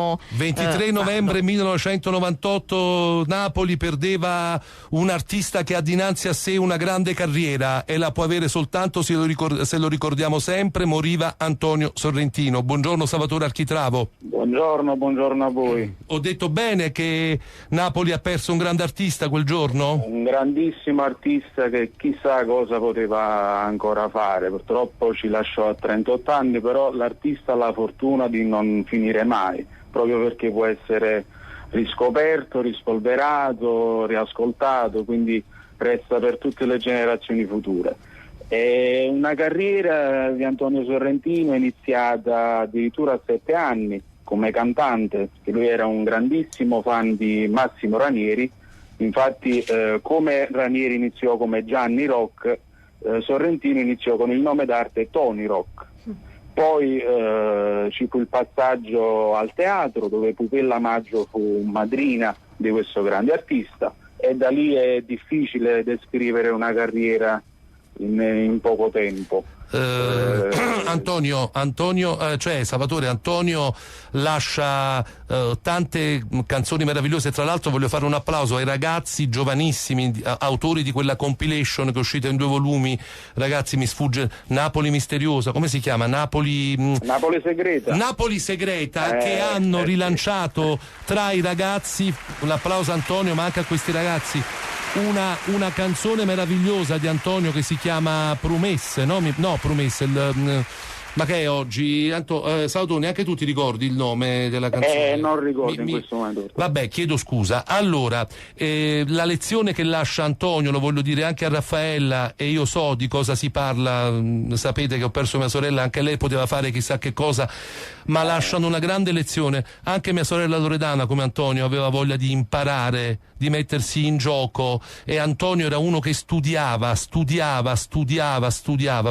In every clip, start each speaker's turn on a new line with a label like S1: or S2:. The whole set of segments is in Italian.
S1: abbiamo
S2: 23 novembre 1998 Napoli perdeva un artista che ha dinanzi a sé una grande carriera e la può avere soltanto se lo ricordiamo sempre. Moriva Antonio Sorrentino. Buongiorno Salvatore Architravo.
S3: Buongiorno a voi.
S2: Ho detto bene che Napoli ha perso un grande artista quel giorno?
S3: Un grandissimo artista che chissà cosa poteva ancora fare, purtroppo ci lasciò a 38 anni, però l'artista ha la fortuna di non finire mai, proprio perché può essere riscoperto, rispolverato, riascoltato, quindi resta per tutte le generazioni future. È una carriera di Antonio Sorrentino iniziata addirittura a 7 anni come cantante, che lui era un grandissimo fan di Massimo Ranieri. Infatti come Ranieri iniziò come Gianni Rock, Sorrentino iniziò con il nome d'arte Tony Rock. Poi ci fu il passaggio al teatro, dove Pupella Maggio fu madrina di questo grande artista, e da lì è difficile descrivere una carriera in poco tempo.
S2: Antonio, cioè Salvatore, Antonio lascia tante canzoni meravigliose. Tra l'altro voglio fare un applauso ai ragazzi giovanissimi autori di quella compilation che è uscita in 2 volumi. Ragazzi, mi sfugge, Napoli misteriosa, come si chiama? Napoli Segreta, che hanno rilanciato tra i ragazzi. Un applauso a Antonio, ma anche a questi ragazzi. Una canzone meravigliosa di Antonio che si chiama Promesse, Promesse, ma che è oggi? Salvatore, anche tu ti ricordi il nome della canzone?
S3: Non ricordo in questo momento.
S2: Vabbè, chiedo scusa. Allora, la lezione che lascia Antonio, lo voglio dire anche a Raffaella, e io so di cosa si parla, sapete che ho perso mia sorella, anche lei poteva fare chissà che cosa, ma lasciano una grande lezione. Anche mia sorella Loredana, come Antonio, aveva voglia di imparare, di mettersi in gioco, e Antonio era uno che studiava,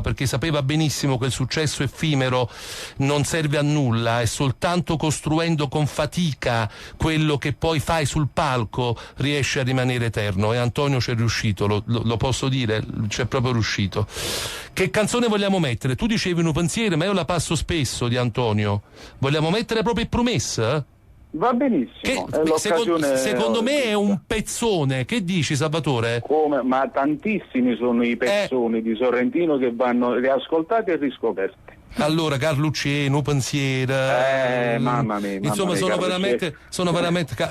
S2: perché sapeva benissimo che il successo effimero non serve a nulla, è soltanto costruendo con fatica quello che poi fai sul palco riesce a rimanere eterno, e Antonio ci è riuscito, lo posso dire, c'è proprio riuscito. Che canzone vogliamo mettere? Tu dicevi Un pensiero, ma io la passo spesso di Antonio. Vogliamo mettere proprio Promessa?
S3: Va benissimo.
S2: Secondo me è un pezzone. Che dici, Salvatore?
S3: Come? Ma tantissimi sono i pezzoni di Sorrentino che vanno riascoltati e riscoperti.
S2: Allora, Carluccieno, pensiero.
S3: Mamma mia.
S2: Insomma, sono veramente.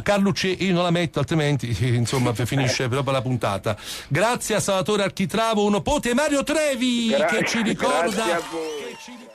S2: Carluccieno, io non la metto, altrimenti, insomma, finisce proprio la puntata. Grazie a Salvatore Architravo, uno pote Mario Trevi, che ci ricorda.
S3: Grazie a voi.